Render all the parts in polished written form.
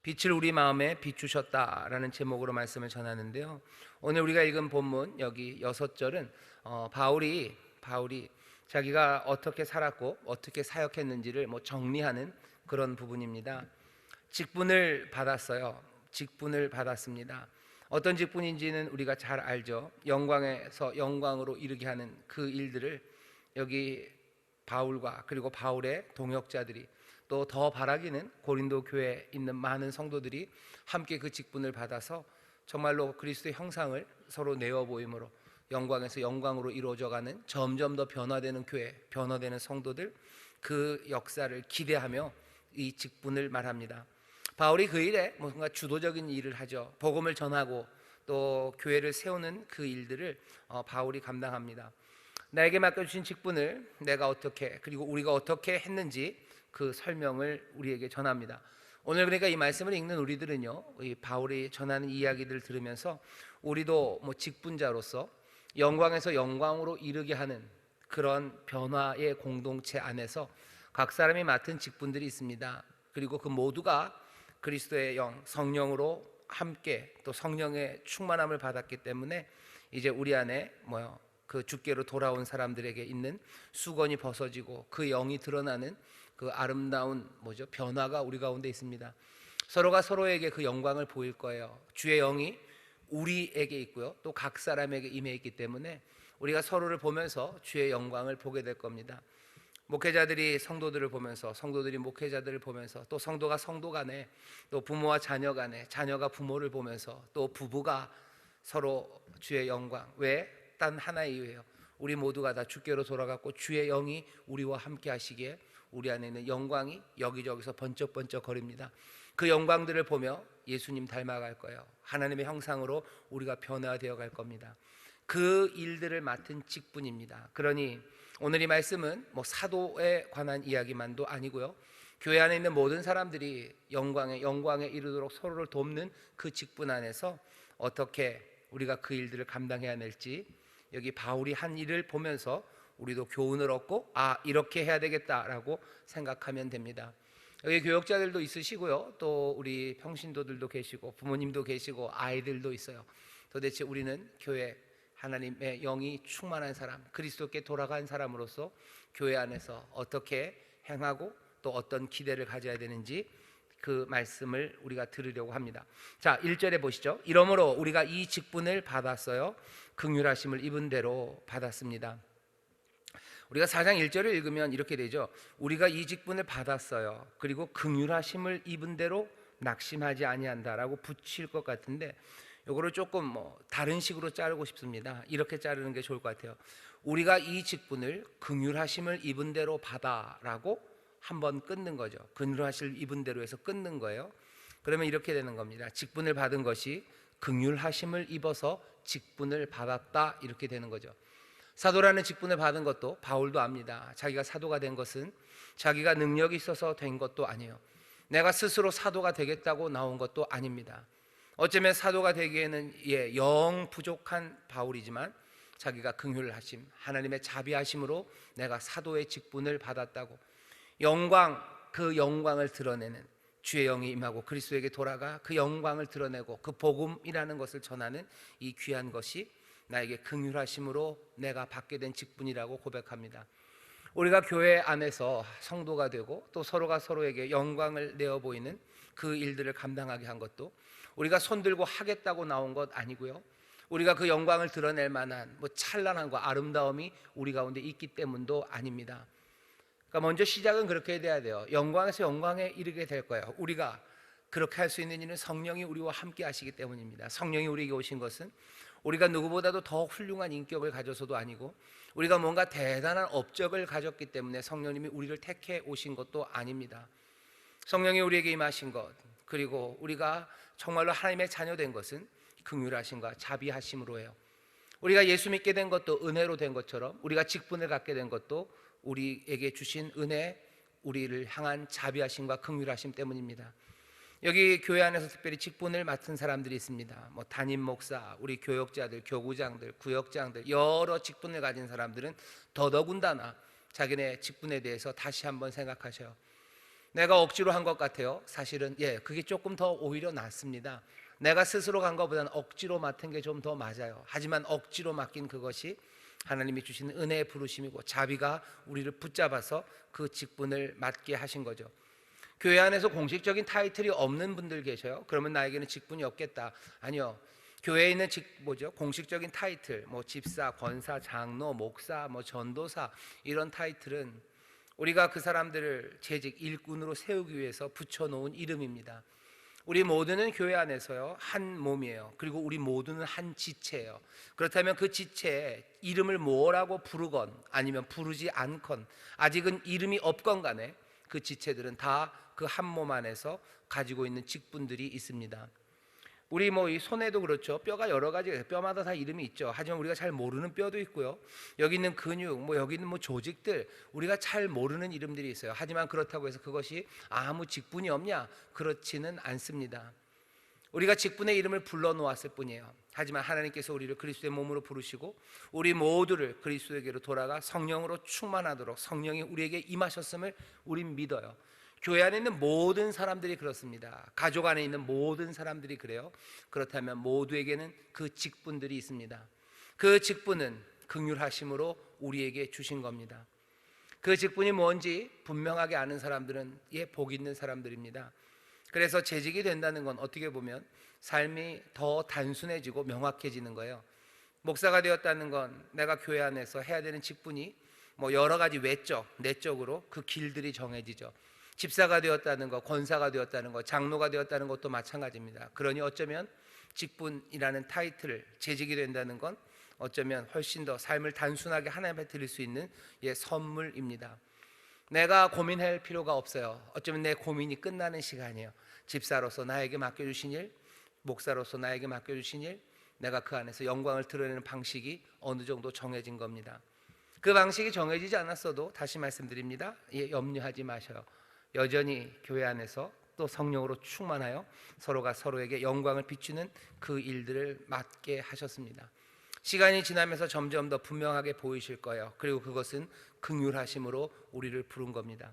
빛을 우리 마음에 비추셨다라는 제목으로 말씀을 전하는데요. 오늘 우리가 읽은 본문 여기 6절은 바울이 자기가 어떻게 살았고 어떻게 사역했는지를 정리하는 그런 부분입니다. 직분을 받았어요. 직분을 받았습니다. 어떤 직분인지는 우리가 잘 알죠. 영광에서 영광으로 이르게 하는 그 일들을 여기 바울과 그리고 바울의 동역자들이 또 더 바라기는 고린도 교회에 있는 많은 성도들이 함께 그 직분을 받아서 정말로 그리스도의 형상을 서로 내어 보임으로 영광에서 영광으로 이루어져가는 점점 더 변화되는 교회, 변화되는 성도들, 그 역사를 기대하며 이 직분을 말합니다. 바울이 그 일에 뭔가 주도적인 일을 하죠. 복음을 전하고 또 교회를 세우는 그 일들을 바울이 감당합니다. 나에게 맡겨주신 직분을 내가 어떻게 그리고 우리가 어떻게 했는지 그 설명을 우리에게 전합니다. 오늘 그러니까 이 말씀을 읽는 우리들은요, 이 바울이 전하는 이야기들을 들으면서 우리도 직분자로서 영광에서 영광으로 이르게 하는 그런 변화의 공동체 안에서 각 사람이 맡은 직분들이 있습니다. 그리고 그 모두가 그리스도의 영, 성령으로 함께 또 성령의 충만함을 받았기 때문에 이제 우리 안에 그 주께로 돌아온 사람들에게 있는 수건이 벗어지고 그 영이 드러나는 그 아름다운 변화가 우리 가운데 있습니다. 서로가 서로에게 그 영광을 보일 거예요. 주의 영이 우리에게 있고요, 또 각 사람에게 임해 있기 때문에 우리가 서로를 보면서 주의 영광을 보게 될 겁니다. 목회자들이 성도들을 보면서, 성도들이 목회자들을 보면서, 또 성도가 성도 간에, 또 부모와 자녀 간에, 자녀가 부모를 보면서, 또 부부가 서로 주의 영광, 왜? 단 하나의 이유예요. 우리 모두가 다 주께로 돌아갔고 주의 영이 우리와 함께 하시기에 우리 안에 있는 영광이 여기저기서 번쩍번쩍 거립니다. 그 영광들을 보며 예수님 닮아갈 거예요. 하나님의 형상으로 우리가 변화되어 갈 겁니다. 그 일들을 맡은 직분입니다. 그러니 오늘 이 말씀은 사도에 관한 이야기만도 아니고요, 교회 안에 있는 모든 사람들이 영광에 이르도록 서로를 돕는 그 직분 안에서 어떻게 우리가 그 일들을 감당해야 할지, 여기 바울이 한 일을 보면서 우리도 교훈을 얻고 이렇게 해야 되겠다라고 생각하면 됩니다. 여기 교역자들도 있으시고요, 또 우리 평신도들도 계시고 부모님도 계시고 아이들도 있어요. 도대체 우리는 교회 하나님의 영이 충만한 사람, 그리스도께 돌아간 사람으로서 교회 안에서 어떻게 행하고 또 어떤 기대를 가져야 되는지 그 말씀을 우리가 들으려고 합니다. 자, 1절에 보시죠. 이러므로 우리가 이 직분을 받았어요. 긍휼하심을 입은 대로 받았습니다. 우리가 4장 1절을 읽으면 이렇게 되죠. 우리가 이 직분을 받았어요. 그리고 긍휼하심을 입은 대로 낙심하지 아니한다라고 붙일 것 같은데, 요거를 조금 다른 식으로 자르고 싶습니다. 이렇게 자르는 게 좋을 것 같아요. 우리가 이 직분을 긍휼하심을 입은 대로 받아라고 한번 끊는 거죠. 긍휼하심을 입은 대로 해서 끊는 거예요. 그러면 이렇게 되는 겁니다. 직분을 받은 것이 긍휼하심을 입어서 직분을 받았다, 이렇게 되는 거죠. 사도라는 직분을 받은 것도 바울도 압니다. 자기가 사도가 된 것은 자기가 능력이 있어서 된 것도 아니에요. 내가 스스로 사도가 되겠다고 나온 것도 아닙니다. 어쩌면 사도가 되기에는 영 부족한 바울이지만 자기가 긍휼하심, 하나님의 자비하심으로 내가 사도의 직분을 받았다고, 그 영광을 드러내는 주의 영이 임하고 그리스도에게 돌아가 그 영광을 드러내고 그 복음이라는 것을 전하는 이 귀한 것이 나에게 긍휼하심으로 내가 받게 된 직분이라고 고백합니다. 우리가 교회 안에서 성도가 되고 또 서로가 서로에게 영광을 내어 보이는 그 일들을 감당하게 한 것도 우리가 손들고 하겠다고 나온 것 아니고요, 우리가 그 영광을 드러낼 만한 찬란함과 아름다움이 우리 가운데 있기 때문도 아닙니다. 그러니까 먼저 시작은 그렇게 돼야 돼요. 영광에서 영광에 이르게 될 거예요. 우리가 그렇게 할 수 있는 일은 성령이 우리와 함께 하시기 때문입니다. 성령이 우리에게 오신 것은 우리가 누구보다도 더 훌륭한 인격을 가져서도 아니고 우리가 뭔가 대단한 업적을 가졌기 때문에 성령님이 우리를 택해 오신 것도 아닙니다. 성령이 우리에게 임하신 것, 그리고 우리가 정말로 하나님의 자녀된 것은 긍휼하심과 자비하심으로 해요. 우리가 예수 믿게 된 것도 은혜로 된 것처럼 우리가 직분을 갖게 된 것도 우리에게 주신 은혜, 우리를 향한 자비하심과 긍휼하심 때문입니다. 여기 교회 안에서 특별히 직분을 맡은 사람들이 있습니다. 담임 목사, 우리 교역자들, 교구장들, 구역장들, 여러 직분을 가진 사람들은 더더군다나 자기네 직분에 대해서 다시 한번 생각하셔요. 내가 억지로 한 것 같아요. 사실은 그게 조금 더 오히려 낫습니다. 내가 스스로 간 것보다는 억지로 맡은 게 좀 더 맞아요. 하지만 억지로 맡긴 그것이 하나님이 주신 은혜의 부르심이고 자비가 우리를 붙잡아서 그 직분을 맡게 하신 거죠. 교회 안에서 공식적인 타이틀이 없는 분들 계셔요. 그러면 나에게는 직분이 없겠다. 아니요. 교회에 있는 공식적인 타이틀, 집사, 권사, 장로, 목사, 전도사, 이런 타이틀은 우리가 그 사람들을 재직 일꾼으로 세우기 위해서 붙여놓은 이름입니다. 우리 모두는 교회 안에서요 한 몸이에요. 그리고 우리 모두는 한 지체예요. 그렇다면 그 지체에 이름을 뭐라고 부르건 아니면 부르지 않건, 아직은 이름이 없건 간에 그 지체들은 다 그 한 몸 안에서 가지고 있는 직분들이 있습니다. 우리 이 손에도 그렇죠. 뼈가 여러 가지, 뼈마다 다 이름이 있죠. 하지만 우리가 잘 모르는 뼈도 있고요. 여기 있는 근육, 여기 있는 조직들, 우리가 잘 모르는 이름들이 있어요. 하지만 그렇다고 해서 그것이 아무 직분이 없냐? 그렇지는 않습니다. 우리가 직분의 이름을 불러 놓았을 뿐이에요. 하지만 하나님께서 우리를 그리스도의 몸으로 부르시고 우리 모두를 그리스도에게로 돌아가 성령으로 충만하도록 성령이 우리에게 임하셨음을 우린 믿어요. 교회 안에 있는 모든 사람들이 그렇습니다. 가족 안에 있는 모든 사람들이 그래요. 그렇다면 모두에게는 그 직분들이 있습니다. 그 직분은 긍휼하심으로 우리에게 주신 겁니다. 그 직분이 뭔지 분명하게 아는 사람들은 복 있는 사람들입니다. 그래서 재직이 된다는 건 어떻게 보면 삶이 더 단순해지고 명확해지는 거예요. 목사가 되었다는 건 내가 교회 안에서 해야 되는 직분이 여러 가지 외적, 내적으로 그 길들이 정해지죠. 집사가 되었다는 것, 권사가 되었다는 것, 장로가 되었다는 것도 마찬가지입니다. 그러니 어쩌면 직분이라는 타이틀을 재직이 된다는 건 어쩌면 훨씬 더 삶을 단순하게 하나님께 드릴 수 있는 선물입니다. 내가 고민할 필요가 없어요. 어쩌면 내 고민이 끝나는 시간이에요. 집사로서 나에게 맡겨주신 일, 목사로서 나에게 맡겨주신 일, 내가 그 안에서 영광을 드러내는 방식이 어느 정도 정해진 겁니다. 그 방식이 정해지지 않았어도 다시 말씀드립니다. 염려하지 마셔요. 여전히 교회 안에서 또 성령으로 충만하여 서로가 서로에게 영광을 비추는 그 일들을 맡게 하셨습니다. 시간이 지나면서 점점 더 분명하게 보이실 거예요. 그리고 그것은 긍휼하심으로 우리를 부른 겁니다.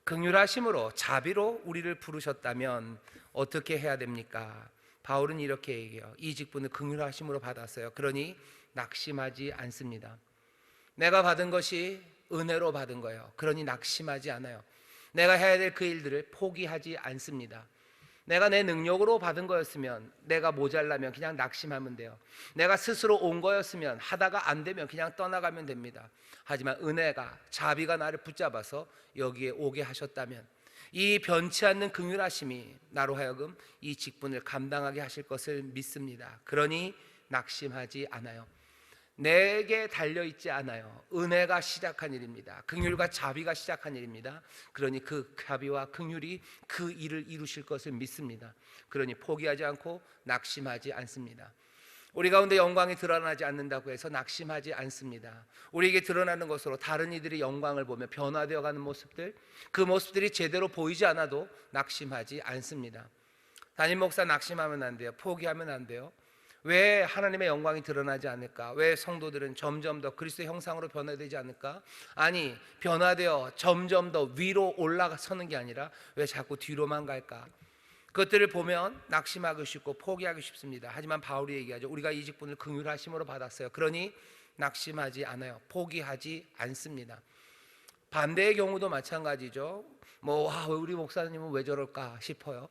긍휼하심으로, 자비로 우리를 부르셨다면 어떻게 해야 됩니까? 바울은 이렇게 얘기해요. 이 직분을 긍휼하심으로 받았어요. 그러니 낙심하지 않습니다. 내가 받은 것이 은혜로 받은 거예요. 그러니 낙심하지 않아요. 내가 해야 될 그 일들을 포기하지 않습니다. 내가 내 능력으로 받은 거였으면, 내가 모자라면 그냥 낙심하면 돼요. 내가 스스로 온 거였으면, 하다가 안 되면 그냥 떠나가면 됩니다. 하지만 은혜가, 자비가 나를 붙잡아서 여기에 오게 하셨다면 이 변치 않는 긍휼하심이 나로 하여금 이 직분을 감당하게 하실 것을 믿습니다. 그러니 낙심하지 않아요. 내게 달려있지 않아요. 은혜가 시작한 일입니다. 긍휼과 자비가 시작한 일입니다. 그러니 그 자비와 긍휼이 그 일을 이루실 것을 믿습니다. 그러니 포기하지 않고 낙심하지 않습니다. 우리 가운데 영광이 드러나지 않는다고 해서 낙심하지 않습니다. 우리에게 드러나는 것으로 다른 이들이 영광을 보며 변화되어가는 모습들, 그 모습들이 제대로 보이지 않아도 낙심하지 않습니다. 담임 목사 낙심하면 안 돼요. 포기하면 안 돼요. 왜 하나님의 영광이 드러나지 않을까? 왜 성도들은 점점 더 그리스도의 형상으로 변화되지 않을까? 아니, 변화되어 점점 더 위로 올라서는 게 아니라 왜 자꾸 뒤로만 갈까? 그것들을 보면 낙심하기 쉽고 포기하기 쉽습니다. 하지만 바울이 얘기하죠. 우리가 이 직분을 긍휼하심으로 받았어요. 그러니 낙심하지 않아요. 포기하지 않습니다. 반대의 경우도 마찬가지죠. 왜 우리 목사님은 왜 저럴까 싶어요.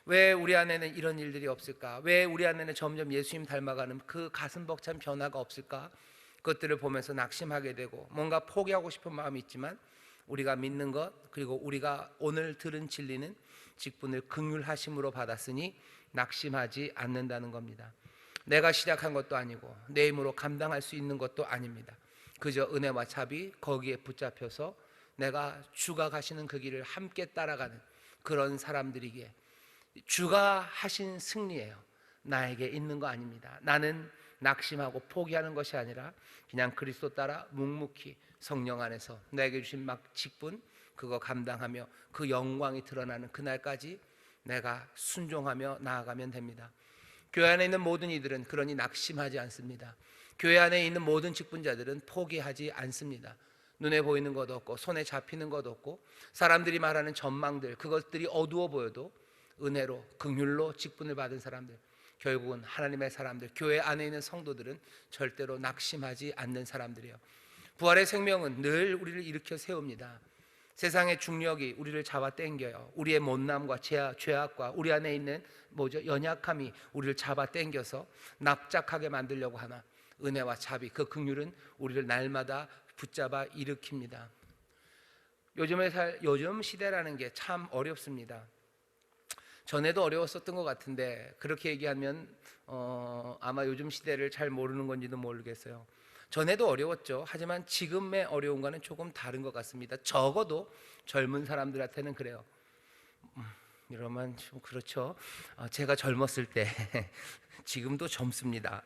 왜 우리 안에는 이런 일들이 없을까? 왜 우리 안에는 점점 예수님 닮아가는 그 가슴 벅찬 변화가 없을까? 그것들을 보면서 낙심하게 되고 뭔가 포기하고 싶은 마음이 있지만 우리가 믿는 것, 그리고 우리가 오늘 들은 진리는 직분을 긍휼하심으로 받았으니 낙심하지 않는다는 겁니다. 내가 시작한 것도 아니고 내 힘으로 감당할 수 있는 것도 아닙니다. 그저 은혜와 자비 거기에 붙잡혀서 내가 주가 가시는 그 길을 함께 따라가는 그런 사람들이기에 주가 하신 승리예요. 나에게 있는 거 아닙니다. 나는 낙심하고 포기하는 것이 아니라 그냥 그리스도 따라 묵묵히 성령 안에서 내게 주신 직분 그거 감당하며 그 영광이 드러나는 그날까지 내가 순종하며 나아가면 됩니다. 교회 안에 있는 모든 이들은 그러니 낙심하지 않습니다. 교회 안에 있는 모든 직분자들은 포기하지 않습니다. 눈에 보이는 것 없고 손에 잡히는 것 없고 사람들이 말하는 전망들 그것들이 어두워 보여도 은혜로 긍휼로 직분을 받은 사람들, 결국은 하나님의 사람들, 교회 안에 있는 성도들은 절대로 낙심하지 않는 사람들이에요. 부활의 생명은 늘 우리를 일으켜 세웁니다. 세상의 중력이 우리를 잡아 당겨요. 우리의 못남과 죄악과 우리 안에 있는 연약함이 우리를 잡아 당겨서 납작하게 만들려고 하나 은혜와 자비, 그 긍휼은 우리를 날마다 붙잡아 일으킵니다. 요즘 시대라는 게 참 어렵습니다. 전에도 어려웠었던 것 같은데 그렇게 얘기하면 아마 요즘 시대를 잘 모르는 건지도 모르겠어요. 전에도 어려웠죠. 하지만 지금의 어려움과는 조금 다른 것 같습니다. 적어도 젊은 사람들한테는 그래요. 이러면 좀 그렇죠. 제가 젊었을 때 지금도 젊습니다.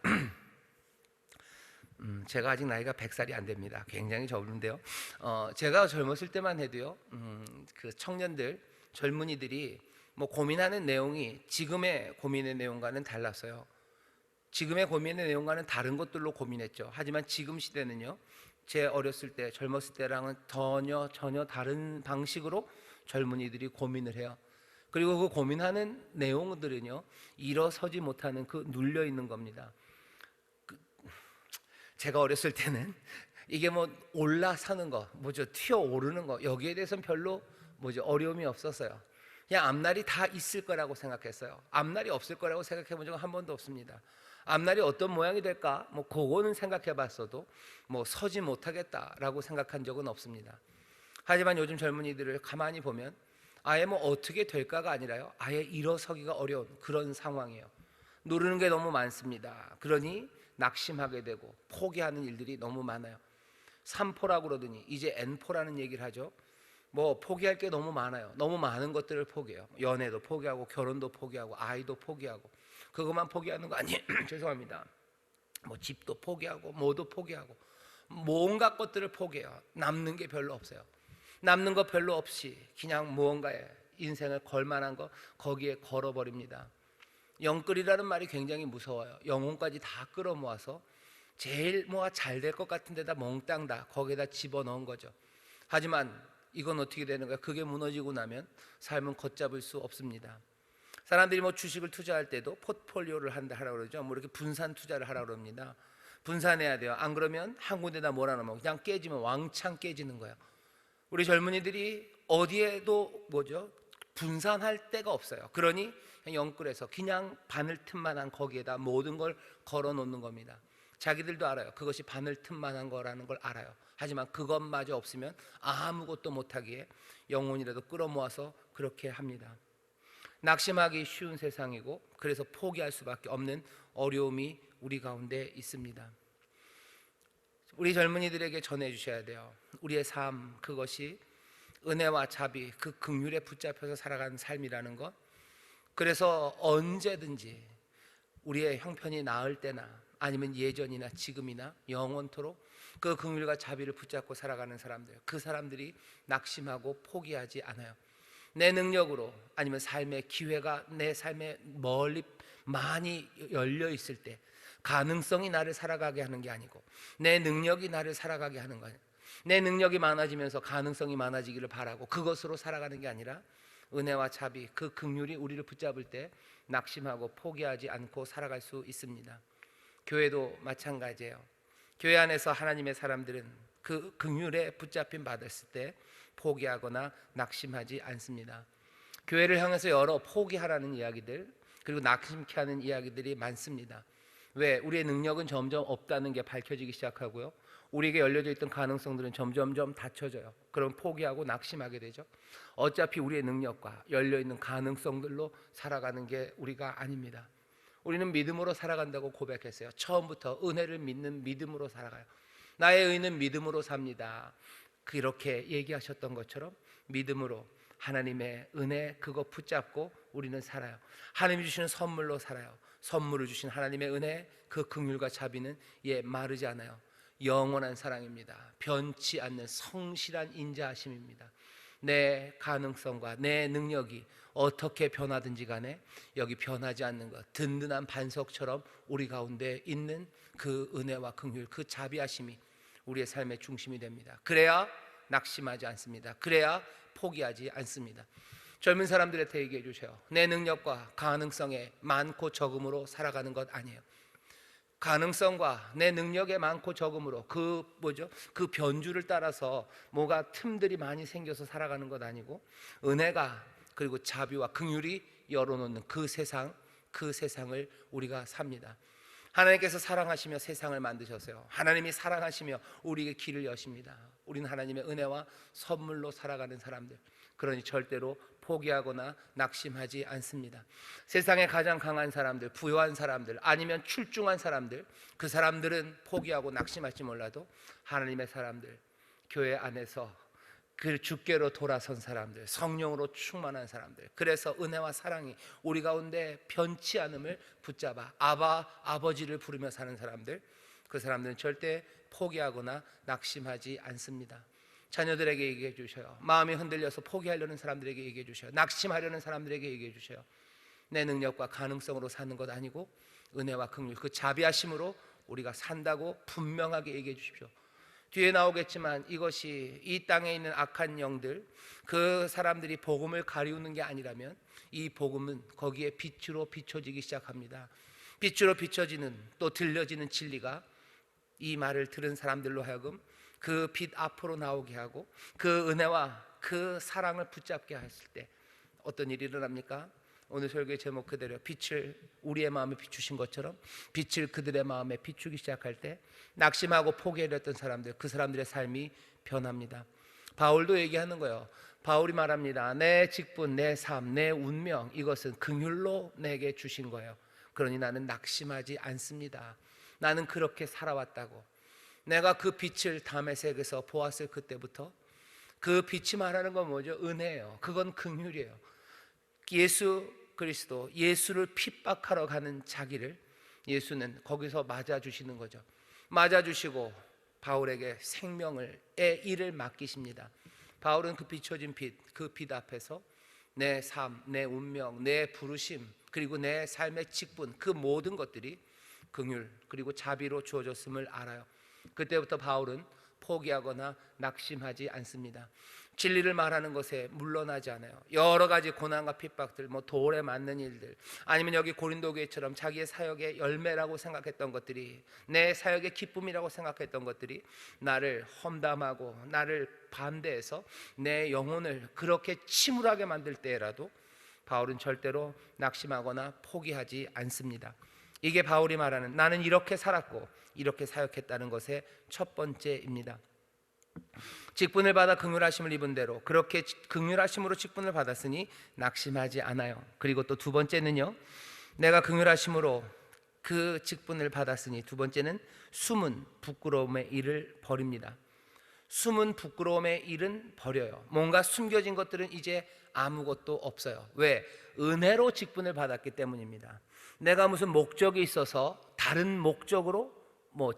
제가 아직 나이가 100살이 안 됩니다. 굉장히 젊은데요. 제가 젊었을 때만 해도요. 그 청년들, 젊은이들이 뭐 고민하는 내용이 지금의 고민의 내용과는 달랐어요. 지금의 고민의 내용과는 다른 것들로 고민했죠. 하지만 지금 시대는요, 제 어렸을 때, 젊었을 때랑은 전혀 다른 방식으로 젊은이들이 고민을 해요. 그리고 그 고민하는 내용들은요, 일어서지 못하는 그 눌려 있는 겁니다. 제가 어렸을 때는 이게 뭐 올라서는 거, 튀어 오르는 거, 여기에 대해서는 별로 어려움이 없었어요. 그냥 앞날이 다 있을 거라고 생각했어요. 앞날이 없을 거라고 생각해 본 적은 한 번도 없습니다. 앞날이 어떤 모양이 될까? 그거는 생각해 봤어도 서지 못하겠다라고 생각한 적은 없습니다. 하지만 요즘 젊은이들을 가만히 보면 아예 어떻게 될까가 아니라요, 아예 일어서기가 어려운 그런 상황이에요. 누르는 게 너무 많습니다. 그러니 낙심하게 되고 포기하는 일들이 너무 많아요. 3포라고 그러더니 이제 N포라는 얘기를 하죠. 포기할 게 너무 많아요. 너무 많은 것들을 포기해요. 연애도 포기하고 결혼도 포기하고 아이도 포기하고. 그것만 포기하는 거 아니에요. 죄송합니다. 집도 포기하고 뭐도 포기하고 온갖 것들을 포기해요. 남는 게 별로 없어요. 남는 거 별로 없이 그냥 무언가에 인생을 걸만한 거 거기에 걸어버립니다. 영끌이라는 말이 굉장히 무서워요. 영혼까지 다 끌어모아서 제일 뭐가 잘 될 것 같은 데다 몽땅 다 거기에다 집어넣은 거죠. 하지만 이건 어떻게 되는 거야? 그게 무너지고 나면 삶은 걷잡을 수 없습니다. 사람들이 주식을 투자할 때도 포트폴리오를 하라고 그러죠. 이렇게 분산 투자를 하라고 그럽니다. 분산해야 돼요. 안 그러면 한 군데다 몰아넣으면 그냥 깨지면 왕창 깨지는 거예요. 우리 젊은이들이 어디에도 분산할 데가 없어요. 그러니 영끌에서 그냥 바늘 틈만한 거기에다 모든 걸 걸어 놓는 겁니다. 자기들도 알아요. 그것이 바늘 틈만한 거라는 걸 알아요. 하지만 그것마저 없으면 아무것도 못하기에 영혼이라도 끌어모아서 그렇게 합니다. 낙심하기 쉬운 세상이고 그래서 포기할 수밖에 없는 어려움이 우리 가운데 있습니다. 우리 젊은이들에게 전해주셔야 돼요. 우리의 삶, 그것이 은혜와 자비, 그 긍휼에 붙잡혀서 살아가는 삶이라는 것. 그래서 언제든지 우리의 형편이 나을 때나 아니면 예전이나 지금이나 영원토록 그 긍휼과 자비를 붙잡고 살아가는 사람들, 그 사람들이 낙심하고 포기하지 않아요. 내 능력으로 아니면 삶의 기회가 내 삶에 멀리 많이 열려 있을 때 가능성이 나를 살아가게 하는 게 아니고 내 능력이 나를 살아가게 하는 거예요. 내 능력이 많아지면서 가능성이 많아지기를 바라고 그것으로 살아가는 게 아니라 은혜와 자비, 그 긍휼이 우리를 붙잡을 때 낙심하고 포기하지 않고 살아갈 수 있습니다. 교회도 마찬가지예요. 교회 안에서 하나님의 사람들은 그 긍휼에 붙잡힘 받았을 때 포기하거나 낙심하지 않습니다. 교회를 향해서 여러 포기하라는 이야기들 그리고 낙심케 하는 이야기들이 많습니다. 왜? 우리의 능력은 점점 없다는 게 밝혀지기 시작하고요, 우리에게 열려져 있던 가능성들은 점점점 닫혀져요. 그럼 포기하고 낙심하게 되죠. 어차피 우리의 능력과 열려있는 가능성들로 살아가는 게 우리가 아닙니다. 우리는 믿음으로 살아간다고 고백했어요. 처음부터 은혜를 믿는 믿음으로 살아가요. 나의 의는 믿음으로 삽니다. 그렇게 얘기하셨던 것처럼 믿음으로 하나님의 은혜 그거 붙잡고 우리는 살아요. 하나님이 주시는 선물로 살아요. 선물을 주신 하나님의 은혜 그 긍휼과 자비는 마르지 않아요. 영원한 사랑입니다. 변치 않는 성실한 인자하심입니다. 내 가능성과 내 능력이 어떻게 변하든지 간에 여기 변하지 않는 것, 든든한 반석처럼 우리 가운데 있는 그 은혜와 긍휼, 그 자비하심이 우리의 삶의 중심이 됩니다. 그래야 낙심하지 않습니다. 그래야 포기하지 않습니다. 젊은 사람들한테 얘기해 주세요. 내 능력과 가능성에 많고 적음으로 살아가는 것 아니에요. 가능성과 내 능력의 많고 적음으로 그 변주를 따라서 뭐가 틈들이 많이 생겨서 살아가는 것 아니고, 은혜가 그리고 자비와 긍휼이 열어놓는 그 세상을 우리가 삽니다. 하나님께서 사랑하시며 세상을 만드셨어요. 하나님이 사랑하시며 우리에게 길을 여십니다. 우리는 하나님의 은혜와 선물로 살아가는 사람들, 그러니 절대로 포기하거나 낙심하지 않습니다. 세상에 가장 강한 사람들, 부유한 사람들, 아니면 출중한 사람들, 그 사람들은 포기하고 낙심할지 몰라도 하나님의 사람들, 교회 안에서 그 주께로 돌아선 사람들, 성령으로 충만한 사람들, 그래서 은혜와 사랑이 우리 가운데 변치 않음을 붙잡아 아버지를 부르며 사는 사람들, 그 사람들은 절대 포기하거나 낙심하지 않습니다. 자녀들에게 얘기해 주셔요. 마음이 흔들려서 포기하려는 사람들에게 얘기해 주셔요. 낙심하려는 사람들에게 얘기해 주셔요. 내 능력과 가능성으로 사는 것 아니고 은혜와 긍휼, 그 자비하심으로 우리가 산다고 분명하게 얘기해 주십시오. 뒤에 나오겠지만 이것이 이 땅에 있는 악한 영들, 그 사람들이 복음을 가리우는 게 아니라면 이 복음은 거기에 빛으로 비춰지기 시작합니다. 빛으로 비춰지는, 또 들려지는 진리가 이 말을 들은 사람들로 하여금 그 빛 앞으로 나오게 하고 그 은혜와 그 사랑을 붙잡게 했을 때 어떤 일이 일어납니까? 오늘 설교의 제목 그대로 빛을 우리의 마음에 비추신 것처럼 빛을 그들의 마음에 비추기 시작할 때 낙심하고 포기했던 사람들, 그 사람들의 삶이 변합니다. 바울도 얘기하는 거예요. 바울이 말합니다. 내 직분, 내 삶, 내 운명, 이것은 긍휼로 내게 주신 거예요. 그러니 나는 낙심하지 않습니다. 나는 그렇게 살아왔다고. 내가 그 빛을 다메섹에서 보았을 그때부터, 그 빛이 말하는 건 뭐죠? 은혜예요. 그건 긍휼이에요. 예수 그리스도, 예수를 핍박하러 가는 자기를 예수는 거기서 맞아주시는 거죠. 맞아주시고 바울에게 생명의 일을 맡기십니다. 바울은 그 비춰진 빛, 그 빛 앞에서 내 삶, 내 운명, 내 부르심, 그리고 내 삶의 직분, 그 모든 것들이 긍휼 그리고 자비로 주어졌음을 알아요. 그때부터 바울은 포기하거나 낙심하지 않습니다. 진리를 말하는 것에 물러나지 않아요. 여러 가지 고난과 핍박들, 돌에 맞는 일들, 아니면 여기 고린도 교회처럼 자기의 사역의 열매라고 생각했던 것들이, 내 사역의 기쁨이라고 생각했던 것들이 나를 험담하고 나를 반대해서 내 영혼을 그렇게 침울하게 만들 때라도 바울은 절대로 낙심하거나 포기하지 않습니다. 이게 바울이 말하는 나는 이렇게 살았고 이렇게 사역했다는 것의 첫 번째입니다. 직분을 받아 긍휼하심을 입은 대로 그렇게 긍휼하심으로 직분을 받았으니 낙심하지 않아요. 그리고 또 두 번째는요, 내가 긍휼하심으로 그 직분을 받았으니 두 번째는 숨은 부끄러움의 일을 버립니다. 숨은 부끄러움의 일은 버려요. 뭔가 숨겨진 것들은 이제 아무것도 없어요. 왜? 은혜로 직분을 받았기 때문입니다. 내가 무슨 목적이 있어서 다른 목적으로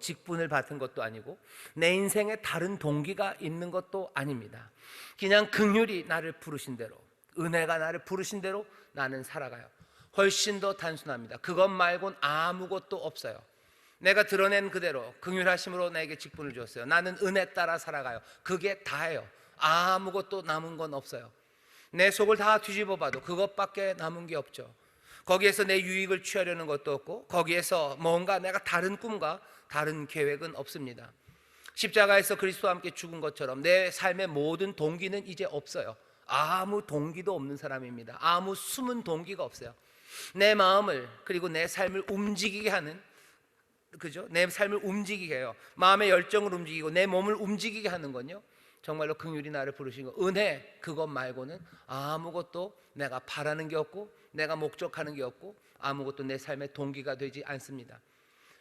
직분을 받은 것도 아니고 내 인생에 다른 동기가 있는 것도 아닙니다. 그냥 긍휼이 나를 부르신 대로, 은혜가 나를 부르신 대로 나는 살아가요. 훨씬 더 단순합니다. 그것 말고는 아무것도 없어요. 내가 드러낸 그대로 긍휼하심으로 나에게 직분을 주었어요. 나는 은혜 따라 살아가요. 그게 다예요. 아무것도 남은 건 없어요. 내 속을 다 뒤집어 봐도 그것밖에 남은 게 없죠. 거기에서 내 유익을 취하려는 것도 없고 거기에서 뭔가 내가 다른 꿈과 다른 계획은 없습니다. 십자가에서 그리스도와 함께 죽은 것처럼 내 삶의 모든 동기는 이제 없어요. 아무 동기도 없는 사람입니다. 아무 숨은 동기가 없어요. 내 마음을 그리고 내 삶을 움직이게 하는, 그죠? 내 삶을 움직이게 해요. 마음의 열정을 움직이고 내 몸을 움직이게 하는 건요, 정말로 긍휼이 나를 부르신 거, 은혜, 그것 말고는 아무것도 내가 바라는 게 없고 내가 목적하는 게 없고 아무것도 내 삶의 동기가 되지 않습니다.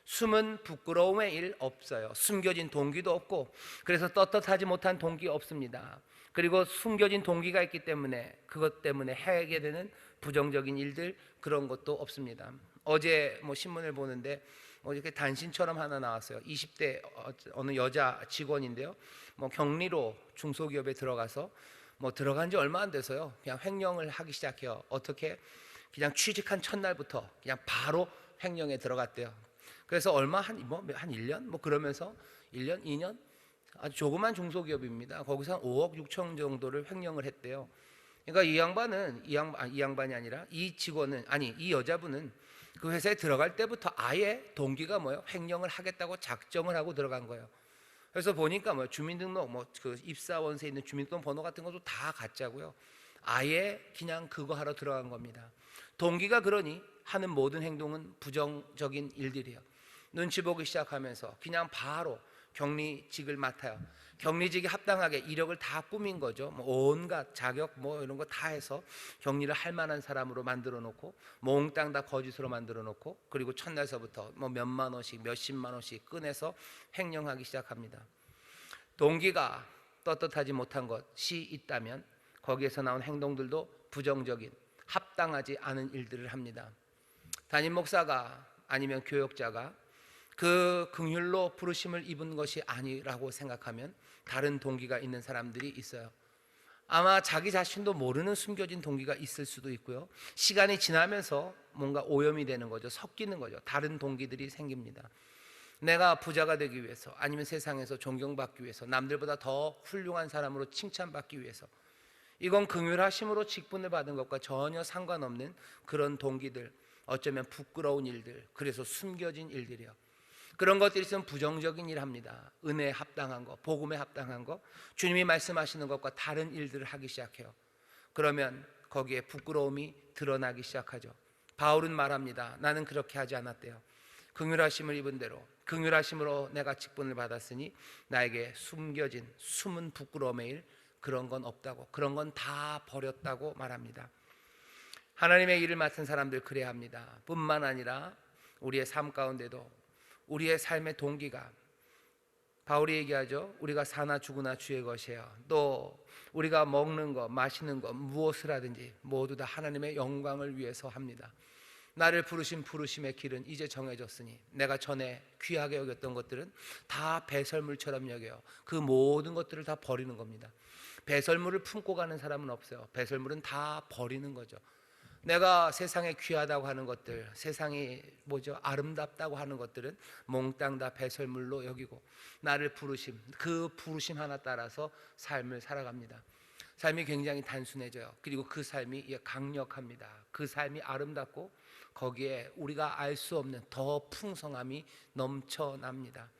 숨은 부끄러움의 일 없어요. 숨겨진 동기도 없고 그래서 떳떳하지 못한 동기 없습니다. 그리고 숨겨진 동기가 있기 때문에 그것 때문에 해게 되는 부정적인 일들, 그런 것도 없습니다. 어제 신문을 보는데 이렇게 단신처럼 하나 나왔어요. 20대 어느 여자 직원인데요, 격리로 중소기업에 들어가서 들어간 지 얼마 안 돼서요, 그냥 횡령을 하기 시작해요. 어떻게? 그냥 취직한 첫날부터 그냥 바로 횡령에 들어갔대요. 그래서 얼마 한 1년 그러면서 1년 2년 아주 조그만 중소기업입니다. 거기서 한 5억 6천 정도를 횡령을 했대요. 그러니까 이 양반이 아니라 이 직원은, 아니 이 여자분은 그 회사에 들어갈 때부터 아예 동기가 뭐예요? 횡령을 하겠다고 작정을 하고 들어간 거예요. 그래서 보니까 뭐 주민등록, 뭐 그 입사원서에 있는 주민등록 번호 같은 것도 다 가짜고요. 아예 그냥 그거 하러 들어간 겁니다. 동기가 그러니 하는 모든 행동은 부정적인 일들이에요. 눈치 보기 시작하면서 그냥 바로 격리직을 맡아요. 격리직에 합당하게 이력을 다 꾸민 거죠. 뭐 온갖 자격 뭐 이런 거 다 해서 격리를 할 만한 사람으로 만들어 놓고 몽땅 다 거짓으로 만들어 놓고, 그리고 첫날서부터 뭐 몇만 원씩 몇십만 원씩 꺼내서 횡령하기 시작합니다. 동기가 떳떳하지 못한 것이 있다면 거기에서 나온 행동들도 부정적인, 합당하지 않은 일들을 합니다. 담임 목사가 아니면 교역자가 그 긍휼로 부르심을 입은 것이 아니라고 생각하면 다른 동기가 있는 사람들이 있어요. 아마 자기 자신도 모르는 숨겨진 동기가 있을 수도 있고요. 시간이 지나면서 뭔가 오염이 되는 거죠. 섞이는 거죠. 다른 동기들이 생깁니다. 내가 부자가 되기 위해서, 아니면 세상에서 존경받기 위해서, 남들보다 더 훌륭한 사람으로 칭찬받기 위해서, 이건 긍휼하심으로 직분을 받은 것과 전혀 상관없는 그런 동기들, 어쩌면 부끄러운 일들, 그래서 숨겨진 일들이요. 그런 것들이 있으면 부정적인 일 합니다. 은혜에 합당한 거, 복음에 합당한 거, 주님이 말씀하시는 것과 다른 일들을 하기 시작해요. 그러면 거기에 부끄러움이 드러나기 시작하죠. 바울은 말합니다. 나는 그렇게 하지 않았대요. 긍휼하심을 입은 대로, 긍휼하심으로 내가 직분을 받았으니 나에게 숨겨진 숨은 부끄러움의 일, 그런 건 없다고, 그런 건 다 버렸다고 말합니다. 하나님의 일을 맡은 사람들 그래야 합니다. 뿐만 아니라 우리의 삶 가운데도 우리의 삶의 동기가, 바울이 얘기하죠. 우리가 사나 죽으나 주의 것이에요. 또 우리가 먹는 것, 마시는 것, 무엇을 하든지 모두 다 하나님의 영광을 위해서 합니다. 나를 부르신 부르심의 길은 이제 정해졌으니 내가 전에 귀하게 여겼던 것들은 다 배설물처럼 여겨요. 그 모든 것들을 다 버리는 겁니다. 배설물을 품고 가는 사람은 없어요. 배설물은 다 버리는 거죠. 내가 세상에 귀하다고 하는 것들, 세상이 아름답다고 하는 것들은 몽땅 다 배설물로 여기고 나를 부르심, 그 부르심 하나 따라서 삶을 살아갑니다. 삶이 굉장히 단순해져요. 그리고 그 삶이 강력합니다. 그 삶이 아름답고 거기에 우리가 알 수 없는 더 풍성함이 넘쳐납니다.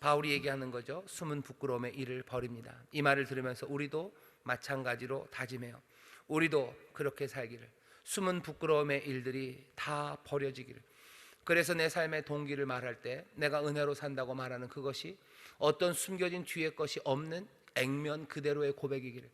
바울이 얘기하는 거죠. 숨은 부끄러움의 일을 버립니다. 이 말을 들으면서 우리도 마찬가지로 다짐해요. 우리도 그렇게 살기를, 숨은 부끄러움의 일들이 다 버려지기를. 그래서 내 삶의 동기를 말할 때 내가 은혜로 산다고 말하는 그것이 어떤 숨겨진 뒤에 것이 없는 액면 그대로의 고백이기를,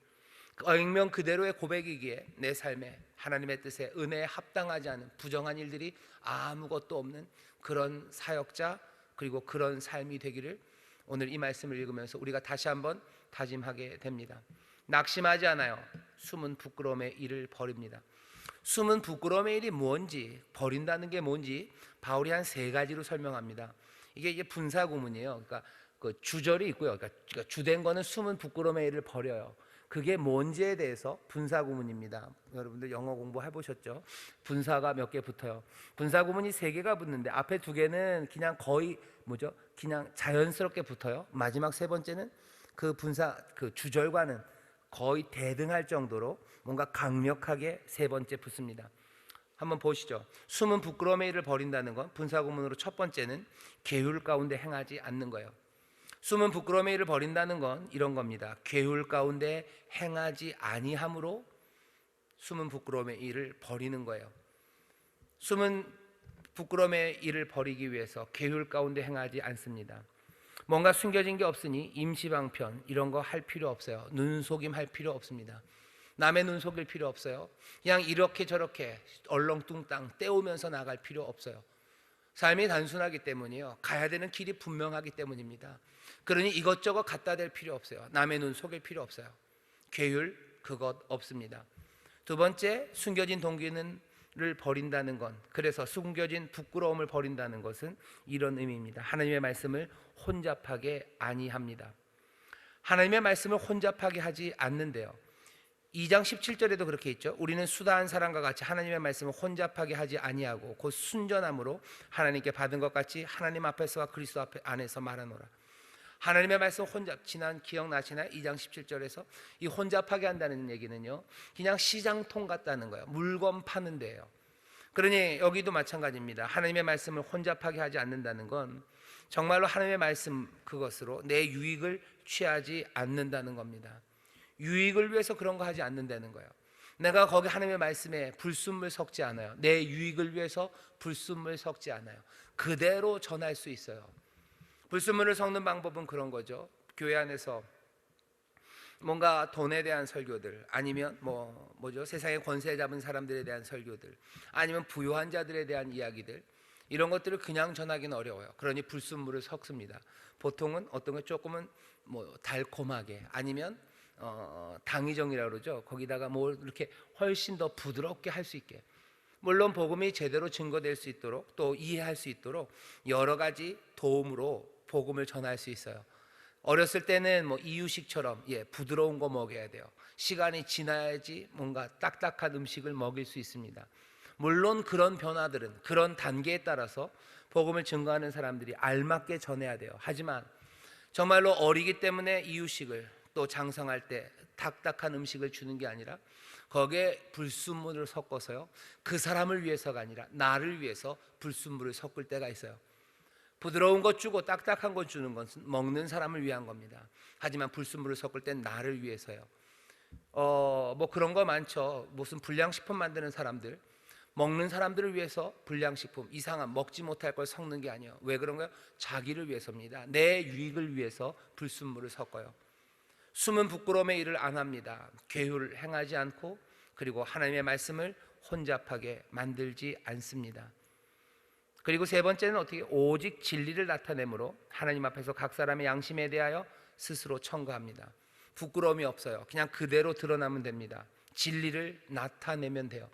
액면 그대로의 고백이기에 내 삶에 하나님의 뜻에 은혜에 합당하지 않은 부정한 일들이 아무것도 없는 그런 사역자, 그리고 그런 삶이 되기를 오늘 이 말씀을 읽으면서 우리가 다시 한번 다짐하게 됩니다. 낙심하지 않아요. 숨은 부끄러움의 일을 버립니다. 숨은 부끄러움의 일이 뭔지, 버린다는 게 뭔지 바울이 한 3가지로 설명합니다. 이게 분사 구문이에요. 그러니까 그 주절이 있고요. 그러니까 주된 거는 숨은 부끄러움의 일을 버려요. 그게 뭔지에 대해서 분사 구문입니다. 여러분들 영어 공부해 보셨죠? 분사가 몇 개 붙어요. 분사 구문이 3개가 붙는데 앞에 2개는 그냥 거의 그냥 자연스럽게 붙어요. 마지막 3번째는 그 분사, 그 주절과는 거의 대등할 정도로 뭔가 강력하게 3번째 붙습니다. 한번 보시죠. 숨은 부끄러움의 일을 버린다는 건 분사 구문으로 첫 번째는 계율 가운데 행하지 않는 거예요. 숨은 부끄러움의 일을 버린다는 건 이런 겁니다. 계율 가운데 행하지 아니함으로 숨은 부끄러움의 일을 버리는 거예요. 숨은 부끄러움의 일을 버리기 위해서 계율 가운데 행하지 않습니다. 뭔가 숨겨진 게 없으니 임시방편 이런 거 할 필요 없어요. 눈속임 할 필요 없습니다. 남의 눈 속일 필요 없어요. 그냥 이렇게 저렇게 얼렁뚱땅 때우면서 나갈 필요 없어요. 삶이 단순하기 때문이요. 가야 되는 길이 분명하기 때문입니다. 그러니 이것저것 갖다 댈 필요 없어요. 남의 눈 속일 필요 없어요. 계율 그것 없습니다. 2번째, 숨겨진 동기를 버린다는 건, 그래서 숨겨진 부끄러움을 버린다는 것은 이런 의미입니다. 하나님의 말씀을 혼잡하게 아니합니다. 하나님의 말씀을 혼잡하게 하지 않는데요. 2장 17절에도 그렇게 있죠. 우리는 수다한 사람과 같이 하나님의 말씀을 혼잡하게 하지 아니하고 곧 순전함으로 하나님께 받은 것 같이 하나님 앞에서와 그리스도 안에서 말하노라. 하나님의 말씀 지난 기억나시나요? 2장 17절에서 이 혼잡하게 한다는 얘기는요, 그냥 시장통 같다는 거예요. 물건 파는 데예요. 그러니 여기도 마찬가지입니다. 하나님의 말씀을 혼잡하게 하지 않는다는 건 정말로 하나님의 말씀 그것으로 내 유익을 취하지 않는다는 겁니다. 유익을 위해서 그런 거 하지 않는다는 거예요. 내가 거기 하나님의 말씀에 불순물 섞지 않아요. 내 유익을 위해서 불순물 섞지 않아요. 그대로 전할 수 있어요. 불순물을 섞는 방법은 그런 거죠. 교회 안에서 뭔가 돈에 대한 설교들, 아니면 뭐죠? 세상에 권세 잡은 사람들에 대한 설교들, 아니면 부유한 자들에 대한 이야기들, 이런 것들을 그냥 전하기는 어려워요. 그러니 불순물을 섞습니다. 보통은 어떤 거 조금은 달콤하게, 아니면 당위정이라고 그러죠. 거기다가 뭘 이렇게 훨씬 더 부드럽게 할 수 있게, 물론 복음이 제대로 증거될 수 있도록, 또 이해할 수 있도록 여러 가지 도움으로 복음을 전할 수 있어요. 어렸을 때는 이유식처럼 부드러운 거 먹여야 돼요. 시간이 지나야지 뭔가 딱딱한 음식을 먹일 수 있습니다. 물론 그런 변화들은 그런 단계에 따라서 복음을 증거하는 사람들이 알맞게 전해야 돼요. 하지만 정말로 어리기 때문에 이유식을, 또 장성할 때 딱딱한 음식을 주는 게 아니라 거기에 불순물을 섞어서요, 그 사람을 위해서가 아니라 나를 위해서 불순물을 섞을 때가 있어요. 부드러운 것 주고 딱딱한 것 주는 것은 먹는 사람을 위한 겁니다. 하지만 불순물을 섞을 땐 나를 위해서요. 그런 거 많죠. 무슨 불량식품 만드는 사람들, 먹는 사람들을 위해서 불량식품, 이상한 먹지 못할 걸 섞는 게 아니에요. 왜 그런가요? 자기를 위해서입니다. 내 유익을 위해서 불순물을 섞어요. 숨은 부끄러움의 일을 안 합니다. 계율을 행하지 않고, 그리고 하나님의 말씀을 혼잡하게 만들지 않습니다. 그리고 세 번째는 어떻게? 오직 진리를 나타내므로 하나님 앞에서 각 사람의 양심에 대하여 스스로 청구합니다. 부끄러움이 없어요. 그냥 그대로 드러나면 됩니다. 진리를 나타내면 돼요.